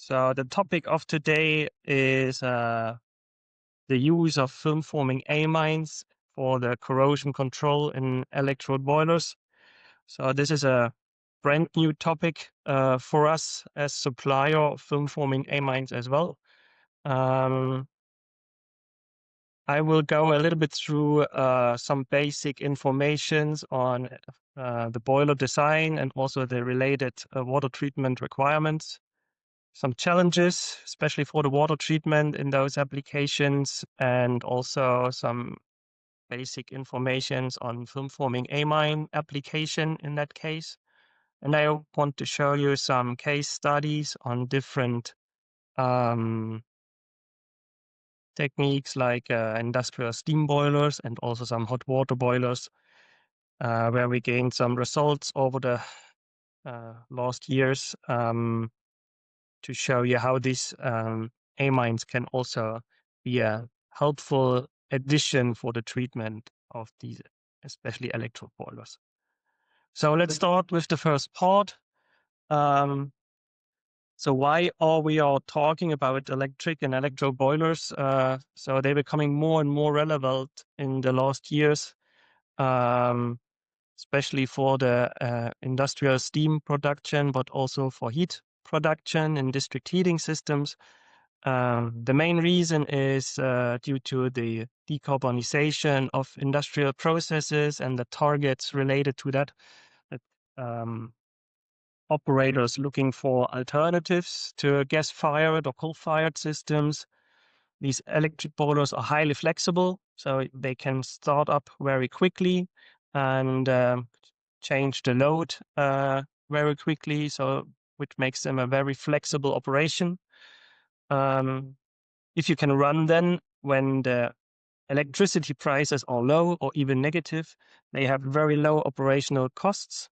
So the topic of today is the use of film-forming amines for the corrosion control in electrode boilers. So this is a brand new topic for us as supplier of film-forming amines as well. I will go a little bit through some basic informations on the boiler design and also the related water treatment requirements. Some challenges, especially for the water treatment in those applications, and also some basic informations on film forming amine application in that case. And I want to show you some case studies on different techniques like industrial steam boilers and also some hot water boilers, where we gained some results over the last years. To show you how these amines can also be a helpful addition for the treatment of these, especially electrode boilers. So let's start with the first part. So why are we all talking about electric and electrode boilers? So they're becoming more and more relevant in the last years, especially for the industrial steam production, but also for heat production in district heating systems. The main reason is due to the decarbonization of industrial processes and the targets related to that. Operators looking for alternatives to gas-fired or coal-fired systems. These electric boilers are highly flexible, so they can start up very quickly and change the load very quickly, so which makes them a very flexible operation. If you can run them when the electricity prices are low or even negative, they have very low operational costs.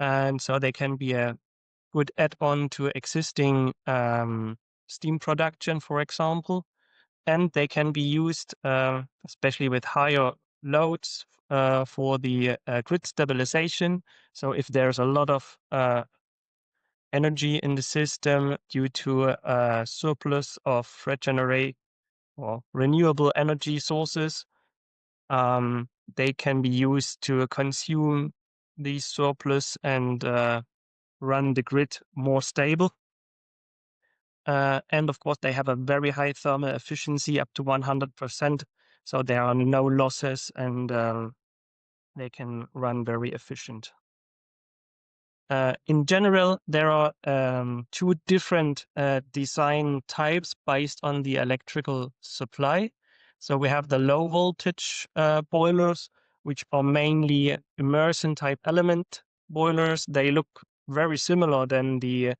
And so they can be a good add-on to existing steam production, for example. And they can be used, especially with higher loads, for the grid stabilization. So if there's a lot of energy in the system due to a surplus of regenerate or renewable energy sources, they can be used to consume these surplus and run the grid more stable. And of course, they have a very high thermal efficiency, up to 100%. So there are no losses and they can run very efficient. In general, there are two different design types based on the electrical supply. So we have the low voltage boilers, which are mainly immersion type element boilers. They look very similar than the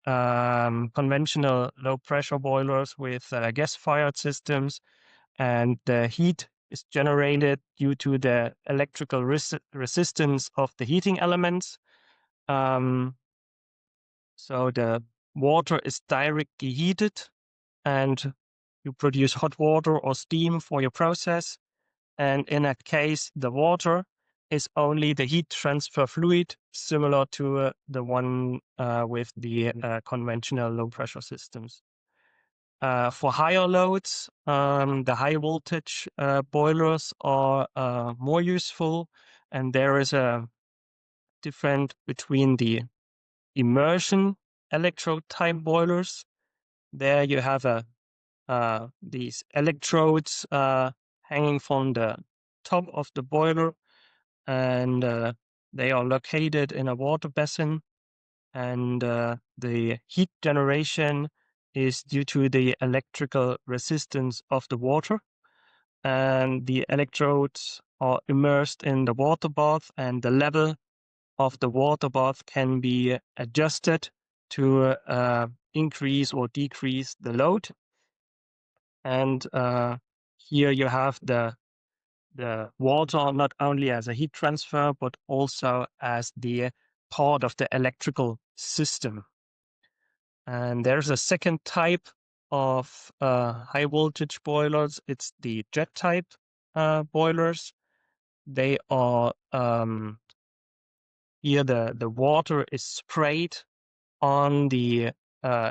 conventional low pressure boilers with gas-fired systems, and the heat is generated due to the electrical resistance of the heating elements. So the water is directly heated and you produce hot water or steam for your process. And in that case, the water is only the heat transfer fluid, similar to the one with the conventional low pressure systems. For higher loads, the high voltage boilers are more useful, and there is a difference between the immersion electrode type boilers. There you have these electrodes hanging from the top of the boiler, and they are located in a water basin, and the heat generation is due to the electrical resistance of the water, and the electrodes are immersed in the water bath, and the level of the water bath can be adjusted to increase or decrease the load. And here you have the water not only as a heat transfer, but also as the part of the electrical system. And there's a second type of high voltage boilers. It's the jet type boilers. They are here the water is sprayed on the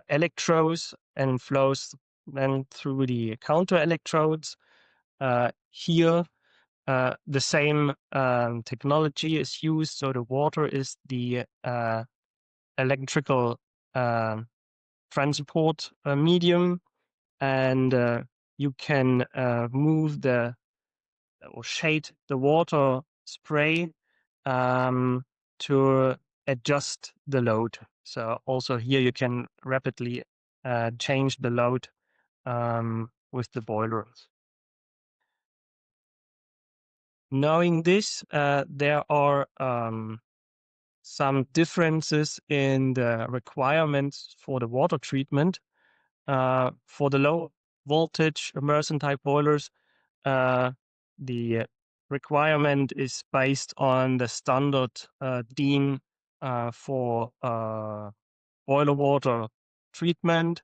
electrodes and flows then through the counter electrodes. Here, the same technology is used, so the water is the electrical transport medium, and you can move or shade the water spray to adjust the load. So also here you can rapidly change the load with the boilers. Knowing this, there are some differences in the requirements for the water treatment. For the low voltage immersion type boilers, the requirement is based on the standard DIN for boiler water treatment.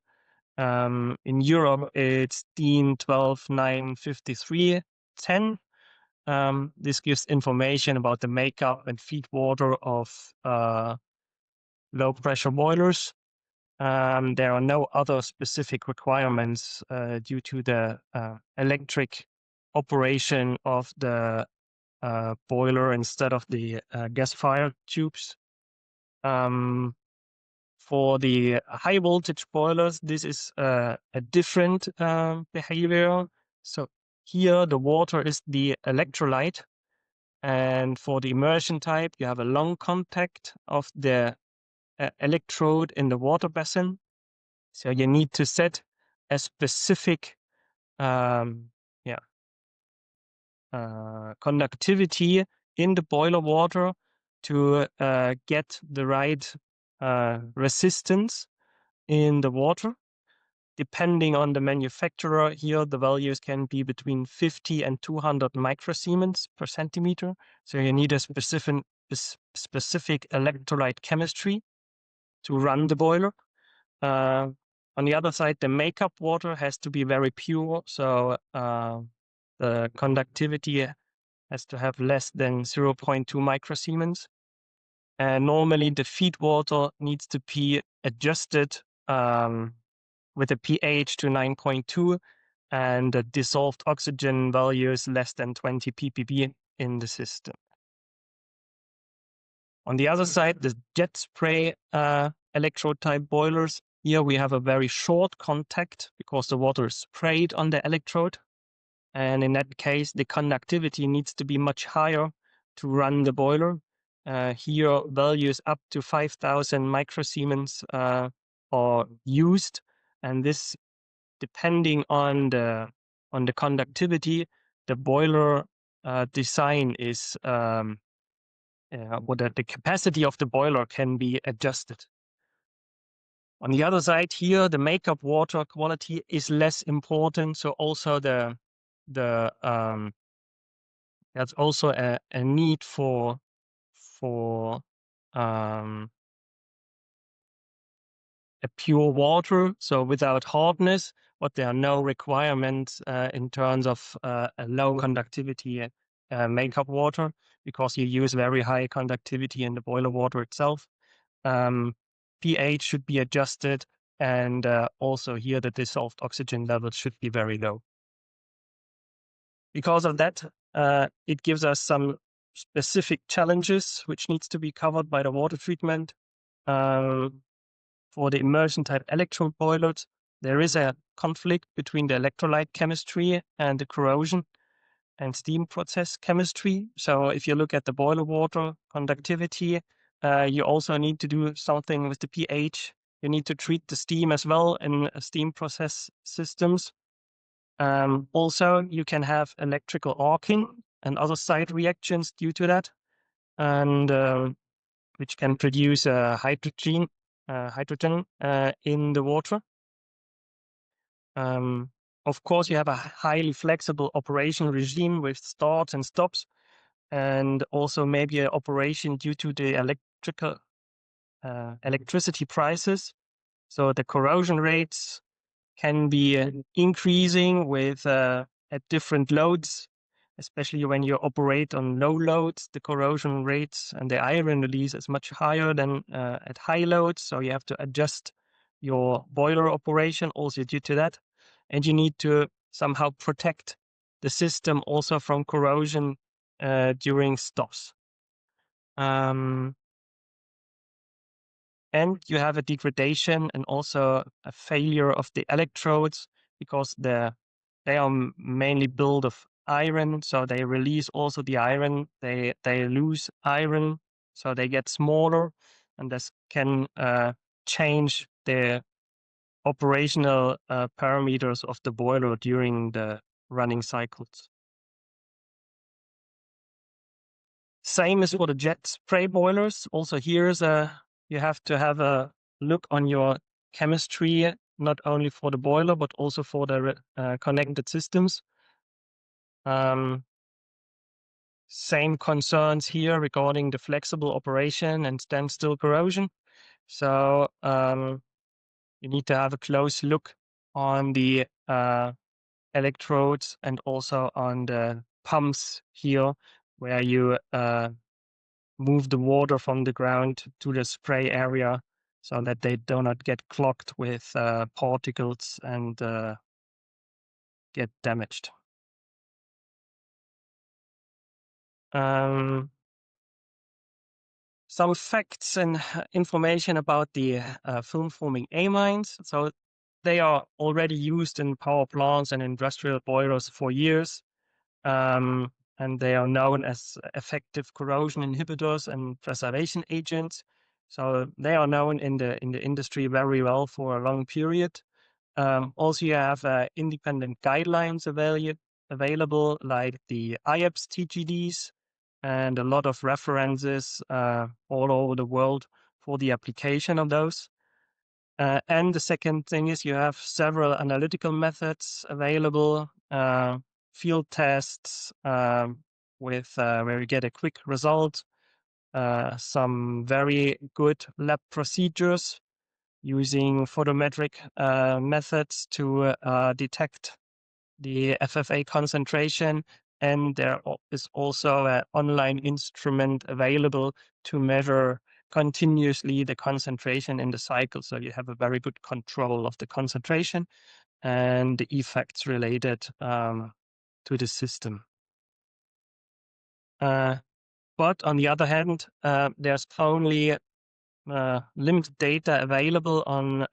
In Europe, it's DIN 1295310. This gives information about the makeup and feed water of low pressure boilers. There are no other specific requirements due to the electric operation of the boiler instead of the gas-fired tubes. For the high voltage boilers, this is a different behavior. So here the water is the electrolyte, and for the immersion type, you have a long contact of the electrode in the water basin. So you need to set a specific conductivity in the boiler water to get the right resistance in the water. Depending on the manufacturer, here the values can be between 50 and 200 microsiemens per centimeter. So you need a specific electrolyte chemistry to run the boiler. On the other side, the makeup water has to be very pure, so the conductivity has to have less than 0.2 microsiemens. And normally the feed water needs to be adjusted with a pH to 9.2 and the dissolved oxygen values less than 20 ppb in the system. On the other side, the jet spray electrode type boilers, here we have a very short contact because the water is sprayed on the electrode. And in that case, the conductivity needs to be much higher to run the boiler. Here, values up to 5,000 microsiemens are used, and this, depending on the conductivity, the boiler design is the capacity of the boiler can be adjusted. On the other side here, the makeup water quality is less important, so also there's also a need for a pure water, so without hardness, but there are no requirements in terms of a low conductivity makeup water, because you use very high conductivity in the boiler water itself. pH should be adjusted, and also here the dissolved oxygen levels should be very low. Because of that, it gives us some specific challenges which needs to be covered by the water treatment. For the immersion type electrode boilers, there is a conflict between the electrolyte chemistry and the corrosion and steam process chemistry. So if you look at the boiler water conductivity, you also need to do something with the pH. You need to treat the steam as well in steam process systems. Also, you can have electrical arcing and other side reactions due to that, and which can produce hydrogen in the water. Of course, you have a highly flexible operation regime with starts and stops, and also maybe an operation due to the electricity prices. So the corrosion rates can be increasing with at different loads, especially when you operate on low loads. The corrosion rates and the iron release is much higher than at high loads, so you have to adjust your boiler operation also due to that. And you need to somehow protect the system also from corrosion during stops. And you have a degradation and also a failure of the electrodes because they are mainly built of iron, so they release also the iron. They lose iron, so they get smaller, and this can change the operational parameters of the boiler during the running cycles. Same as for the jet spray boilers. Also here you have to have a look on your chemistry, not only for the boiler, but also for the connected systems. Same concerns here regarding the flexible operation and standstill corrosion. So you need to have a close look on the electrodes and also on the pumps here, where you move the water from the ground to the spray area so that they do not get clogged with particles and get damaged. Some facts and information about the film forming amines. So they are already used in power plants and industrial boilers for years. And they are known as effective corrosion inhibitors and preservation agents. So they are known in the industry very well for a long period. Also, you have independent guidelines available, like the IEPS TGDs, and a lot of references all over the world for the application of those. And the second thing is you have several analytical methods available, field tests with where you get a quick result, some very good lab procedures using photometric methods to detect the FFA concentration. And there is also an online instrument available to measure continuously the concentration in the cycle. So you have a very good control of the concentration and the effects related to the system. But on the other hand, there's only limited data available on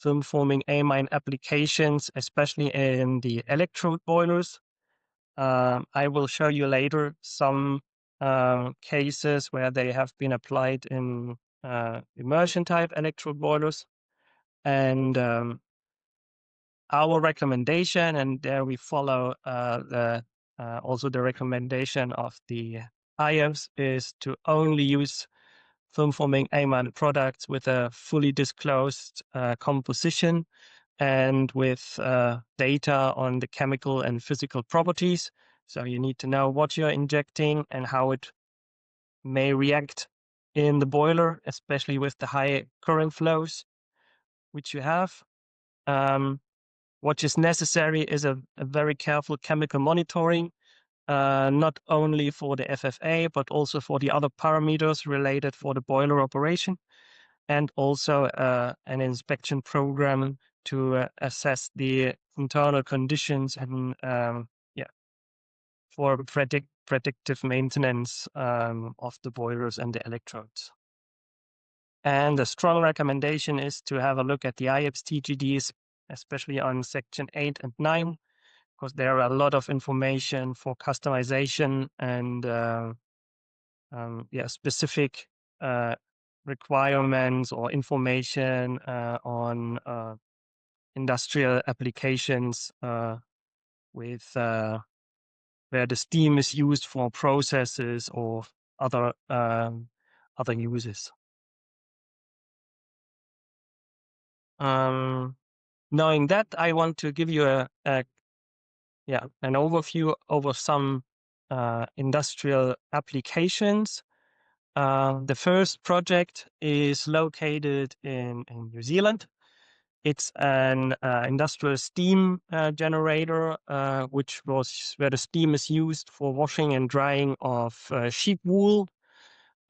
film forming amine applications, especially in the electrode boilers. I will show you later some cases where they have been applied in immersion type electrode boilers. And our recommendation, and there we follow also the recommendation of the IEPS, is to only use film forming amine products with a fully disclosed composition and with data on the chemical and physical properties. So you need to know what you're injecting and how it may react in the boiler, especially with the high current flows which you have. What is necessary is a very careful chemical monitoring, not only for the FFA, but also for the other parameters related for the boiler operation, and also an inspection program to assess the internal conditions and for predictive maintenance of the boilers and the electrodes. And a strong recommendation is to have a look at the IEPS TGDs, especially on section 8 and 9, because there are a lot of information for customization and specific requirements or information on industrial applications with where the steam is used for processes or other uses. Knowing that, I want to give you an overview over some industrial applications. The first project is located in New Zealand. It's an industrial steam generator, where the steam is used for washing and drying of sheep wool.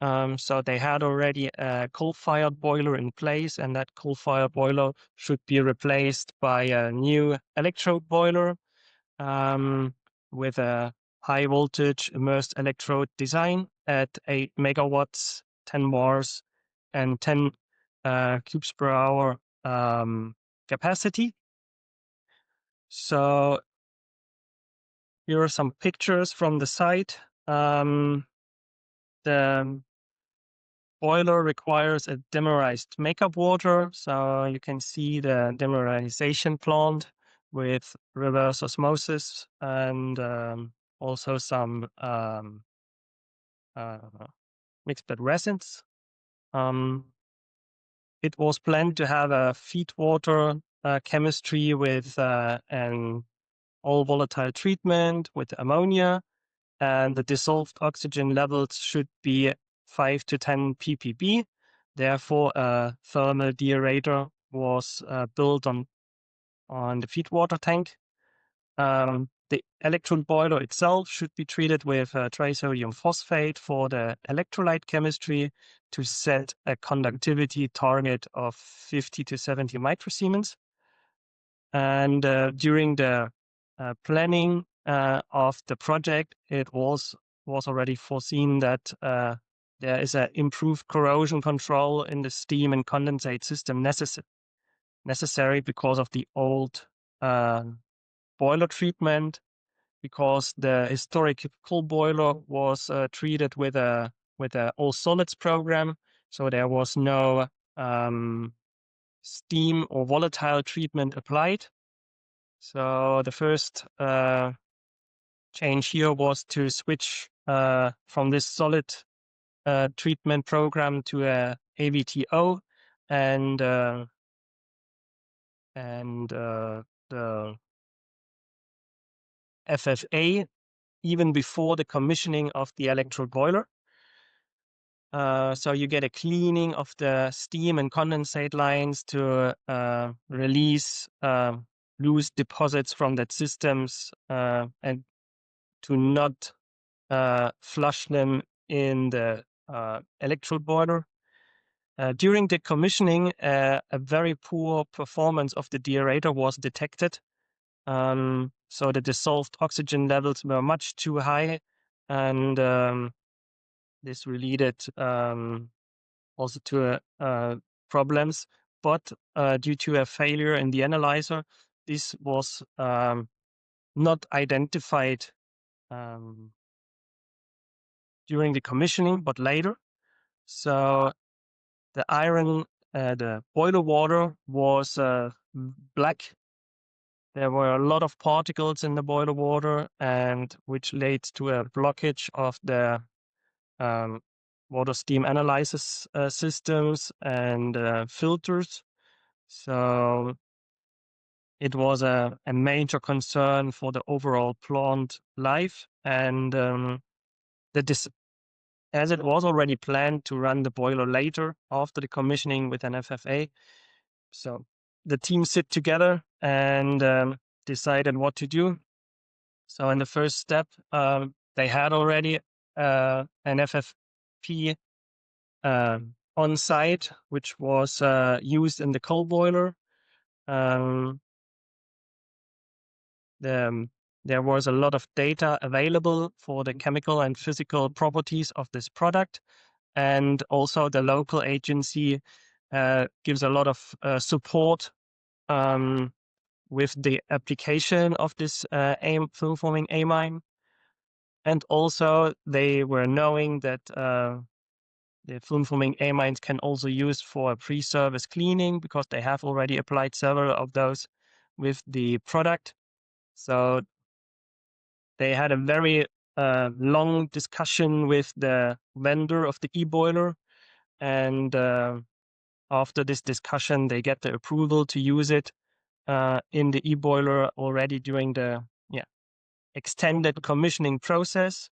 So they had already a coal-fired boiler in place, and that coal-fired boiler should be replaced by a new electrode boiler with a high voltage immersed electrode design at 8 megawatts, 10 bars, and 10 cubes per hour capacity. So here are some pictures from the site. The boiler requires a demerized makeup water, so you can see the demerization plant with reverse osmosis and also some mixed bed resins. It was planned to have a feed water chemistry with an all volatile treatment with ammonia, and the dissolved oxygen levels should be 5 to 10 ppb. Therefore, a thermal deaerator was built on the feed water tank. The electron boiler itself should be treated with trisodium phosphate for the electrolyte chemistry to set a conductivity target of 50 to 70 microsiemens. And during the planning of the project, it was already foreseen that there is an improved corrosion control in the steam and condensate system necessary because of the old boiler treatment, because the historic coal boiler was treated with a all solids program, so there was no steam or volatile treatment applied. So the first change here was to switch from this solid treatment program to a AVTO, and the FFA even before the commissioning of the electrode boiler. So you get a cleaning of the steam and condensate lines to release loose deposits from that systems and to not flush them in the electrode boiler. During the commissioning, a very poor performance of the deaerator was detected. So the dissolved oxygen levels were much too high, and this related also to problems. But due to a failure in the analyzer, this was not identified during the commissioning, but later. So the boiler water was black. There were a lot of particles in the boiler water, and which leads to a blockage of the water steam analysis systems and filters. So it was a major concern for the overall plant life, and as it was already planned to run the boiler later after the commissioning with an FFA. So the team sit together and decided what to do. So in the first step, they had already an FFP on site, which was used in the coal boiler. There was a lot of data available for the chemical and physical properties of this product. And also the local agency gives a lot of support with the application of this film-forming amine. And also they were knowing that the film-forming amines can also use for pre-service cleaning, because they have already applied several of those with the product. So they had a very long discussion with the vendor of the e-boiler, and after this discussion, they get the approval to use it in the e-boiler already during the extended commissioning process.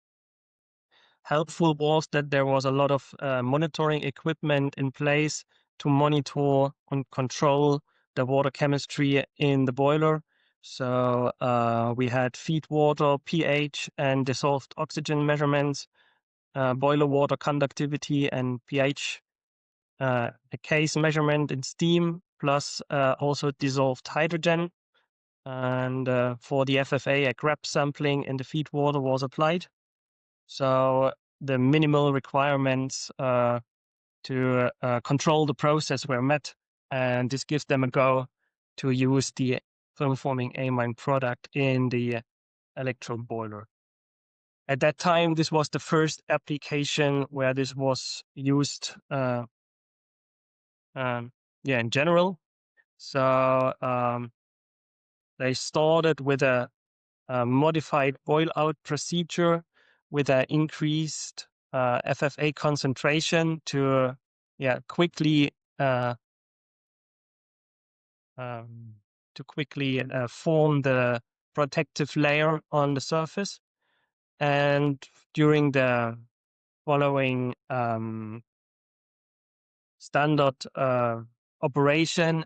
Helpful was that there was a lot of monitoring equipment in place to monitor and control the water chemistry in the boiler. So we had feed water, pH, and dissolved oxygen measurements. boiler water conductivity and pH, a case measurement in steam, plus also dissolved hydrogen. And for the FFA, a grab sampling in the feed water was applied. So the minimal requirements to control the process were met, and this gives them a go to use the film-forming amine product in the electrode boiler. At that time, this was the first application where this was used in general. So they started with a modified boil-out procedure with an increased FFA concentration to quickly form the protective layer on the surface. And during the following standard operation,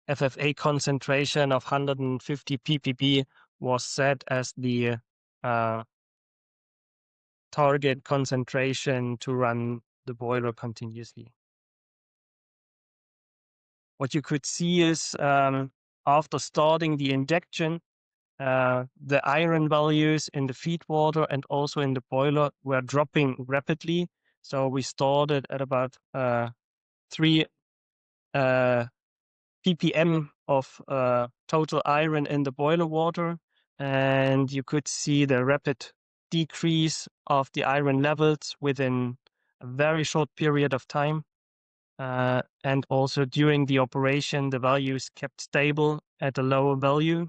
FFA concentration of 150 ppb was set as the target concentration to run the boiler continuously. What you could see is after starting the injection, the iron values in the feed water and also in the boiler were dropping rapidly. So we started at about 3 ppm of total iron in the boiler water, and you could see the rapid decrease of the iron levels within a very short period of time. And also during the operation, the values kept stable at a lower value.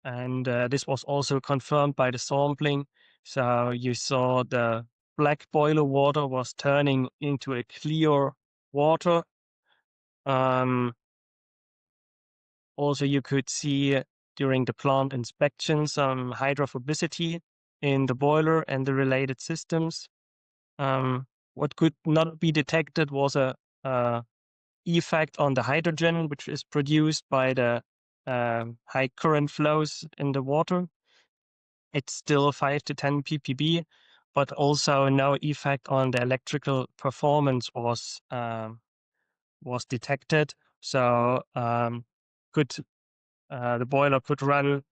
And this was also confirmed by the sampling. So you saw the black boiler water was turning into a clear water. Also, you could see during the plant inspection some hydrophobicity in the boiler and the related systems. What could not be detected was a effect on the hydrogen, which is produced by the high current flows in the water. It's still 5 to 10 ppb, but also no effect on the electrical performance was detected. So the boiler could run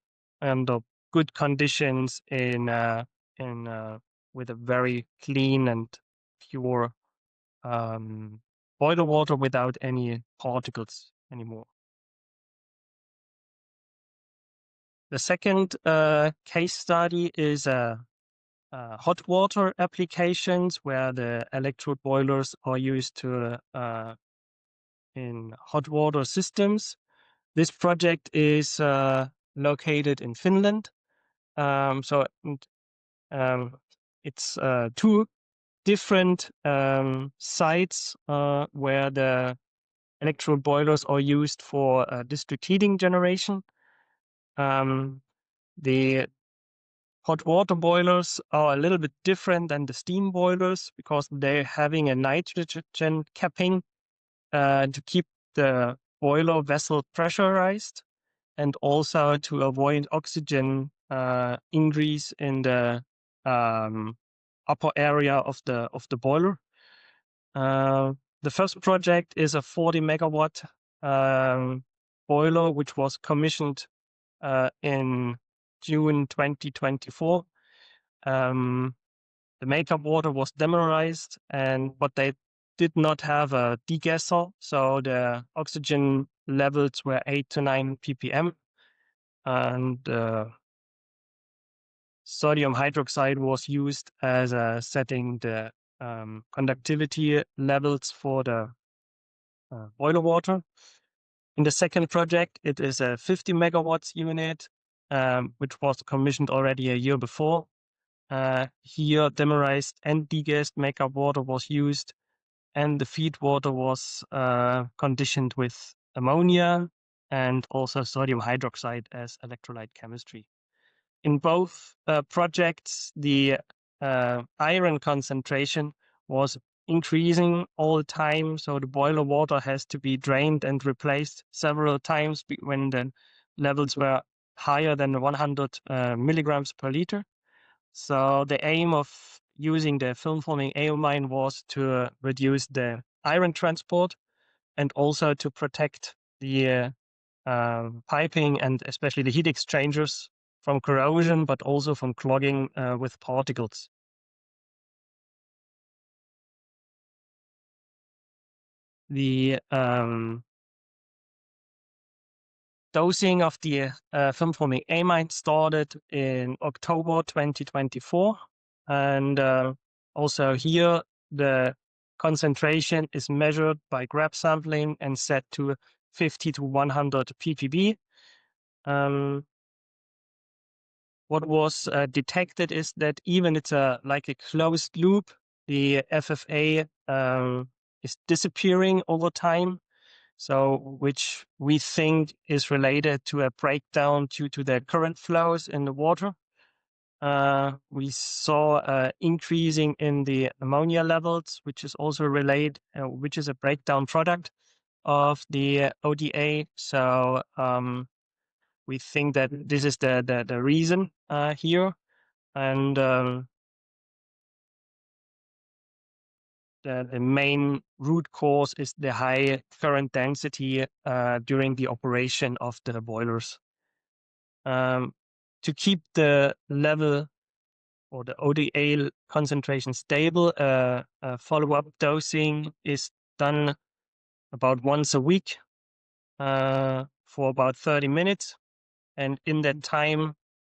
under good conditions with a very clean and pure boiler water without any particles anymore. The second case study is hot water applications where the electrode boilers are used to in hot water systems. This project is located in Finland. It's 2 different sites where the electrode boilers are used for district heating generation. The hot water boilers are a little bit different than the steam boilers because they're having a nitrogen capping to keep the boiler vessel pressurized and also to avoid oxygen increase in the upper area of the boiler. The first project is a 40 megawatt boiler, which was commissioned in June 2024. The makeup water was demineralized, but they did not have a degasser, so the oxygen levels were 8 to 9 ppm, and sodium hydroxide was used as setting the conductivity levels for the boiler water. In the second project, it is a 50 megawatts unit, which was commissioned already a year before. Here, demineralized and degassed makeup water was used, and the feed water was conditioned with ammonia and also sodium hydroxide as electrolyte chemistry. In both projects, the iron concentration was increasing all the time, so the boiler water has to be drained and replaced several times when the levels were higher than 100 milligrams per liter. So the aim of using the film-forming amine was to reduce the iron transport and also to protect the piping and especially the heat exchangers from corrosion, but also from clogging with particles. The dosing of the film-forming amine started in October 2024. And also here, the concentration is measured by grab sampling and set to 50 to 100 ppb. What was detected is that even it's like a closed loop, the FFA is disappearing over time. So, which we think is related to a breakdown due to the current flows in the water. We saw increasing in the ammonia levels, which is also related, which is a breakdown product of the ODA. So we think that this is the reason here, and the main root cause is the high current density during the operation of the boilers. To keep the level or the ODA concentration stable, follow-up dosing is done about once a week for about 30 minutes. And in that time,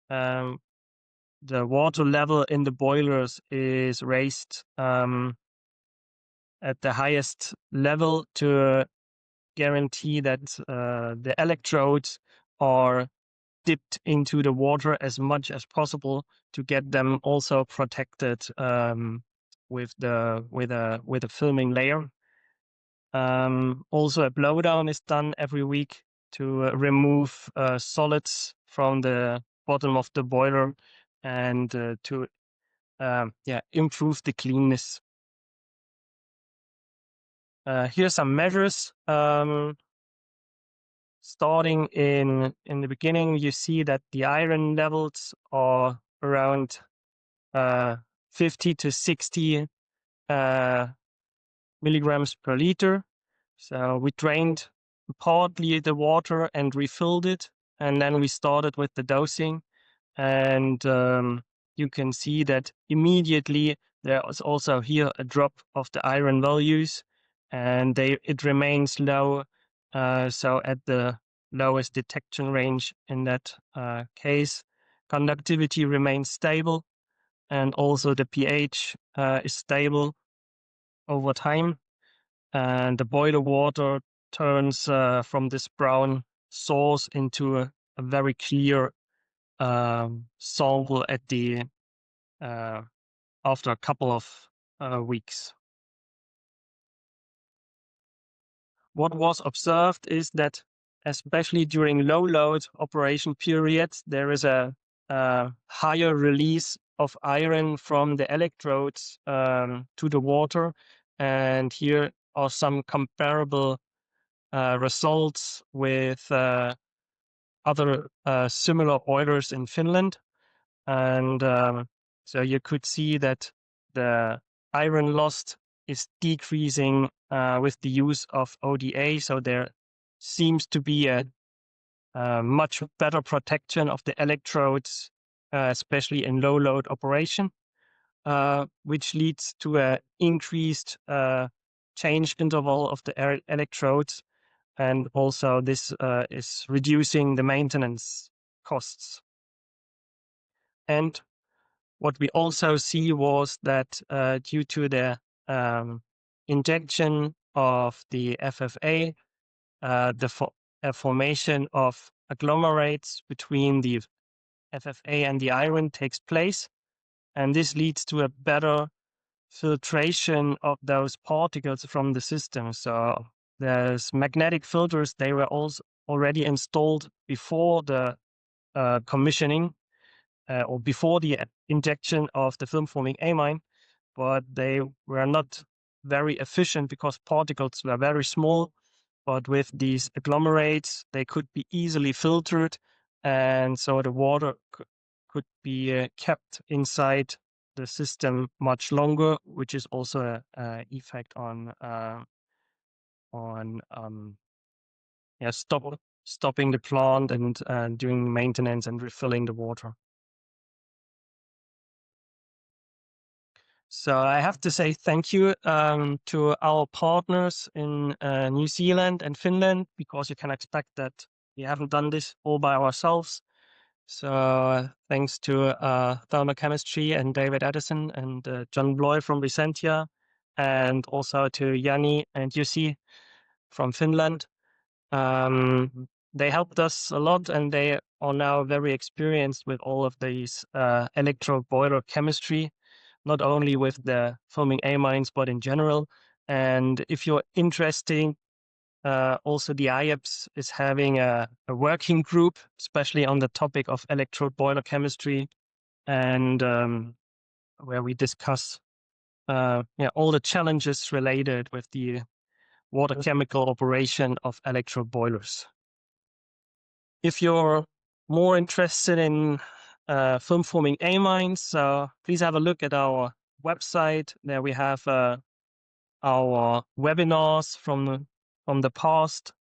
the water level in the boilers is raised at the highest level to guarantee that the electrodes are dipped into the water as much as possible to get them also protected with a filming layer. Also, a blowdown is done every week to remove solids from the bottom of the boiler and to improve the cleanness. Here are some measures. Starting in the beginning, you see that the iron levels are around 50 to 60 milligrams per liter. So we drained partly the water and refilled it, and then we started with the dosing. And you can see that immediately there is also here a drop of the iron values, and it remains low. So at the lowest detection range in that case, conductivity remains stable, and also the pH is stable over time. And the boiler water turns from this brown source into a very clear sample at the after a couple of weeks. What was observed is that, especially during low load operation periods, there is a higher release of iron from the electrodes to the water. And here are some comparable results with other similar boilers in Finland. And so you could see that the iron loss is decreasing with the use of ODA. So there seems to be a much better protection of the electrodes, especially in low load operation, which leads to an increased change interval of the electrodes. And also this is reducing the maintenance costs. And what we also see was that due to the injection of the FFA, the formation of agglomerates between the FFA and the iron takes place. And this leads to a better filtration of those particles from the system. So there's magnetic filters. They were also already installed before the commissioning or before the injection of the film-forming amine, but they were not very efficient because particles were very small. But with these agglomerates, they could be easily filtered, and so the water could be kept inside the system much longer, which is also an effect on stopping the plant and doing maintenance and refilling the water. So I have to say thank you to our partners in New Zealand and Finland, because you can expect that we haven't done this all by ourselves. So thanks to Thermochemistry and David Addison and John Bloy from Vicentia, and also to Jani and Jussi from Finland. They helped us a lot, and they are now very experienced with all of these electro boiler chemistry, not only with the foaming amines, but in general. And if you're interested, also the IEPS is having a working group, especially on the topic of electrode boiler chemistry, and where we discuss all the challenges related with the water chemical operation of electrode boilers. If you're more interested in film forming amines, please have a look at our website. There we have our webinars from the past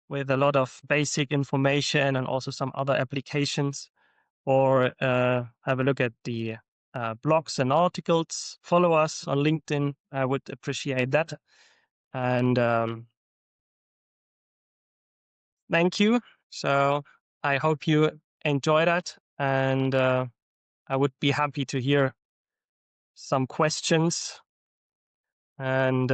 with a lot of basic information and also some other applications. Or have a look at the blogs and articles. Follow us on LinkedIn. I would appreciate that. And thank you. So I hope you enjoy that, and I would be happy to hear some questions. And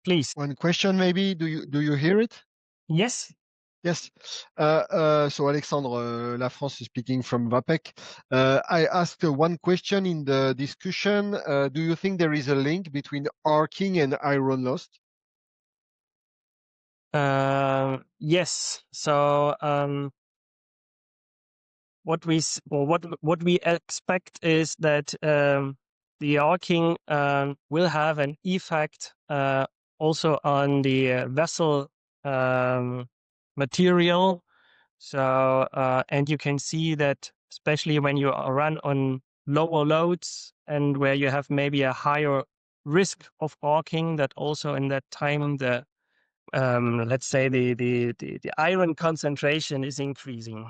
please. One question, maybe. Do you hear it? Yes. Yes. So Alexandre Lafrance is speaking from VAPEC. I asked one question in the discussion. Do you think there is a link between arcing and iron loss? Yes. So what we expect is that the arcing will have an effect also on the vessel material. So and you can see that especially when you run on lower loads and where you have maybe a higher risk of arcing, that also in that time the let's say the iron concentration is increasing.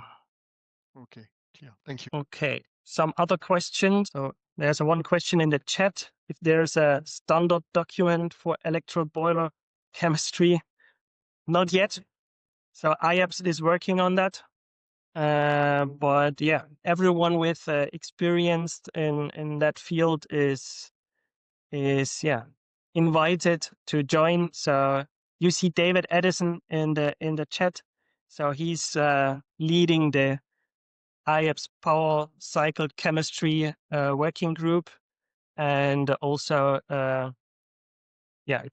Okay, clear. Thank you. Okay, some other questions. So there's one question in the chat. If there's a standard document for electrode boiler chemistry, not yet. So IEPS is working on that. But yeah, everyone with experience in that field is invited to join. So you see David Addison in the chat. So he's leading the IEPS power cycle chemistry working group, and also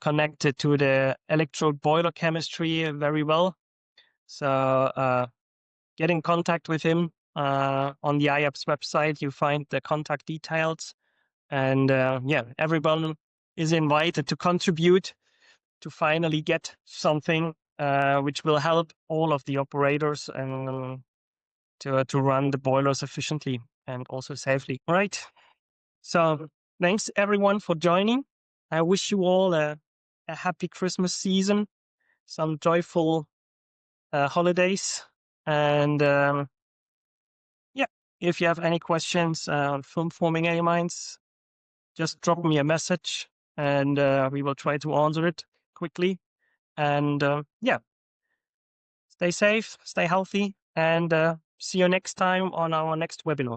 connected to the electrode boiler chemistry very well. So get in contact with him on the IEPS website. You find the contact details, and everyone is invited to contribute to finally get something which will help all of the operators and to run the boilers efficiently and also safely. All right. So thanks everyone for joining. I wish you all a happy Christmas season, some joyful holidays, and if you have any questions on film forming amines, just drop me a message and we will try to answer it quickly. And stay safe, stay healthy, and see you next time on our next webinar.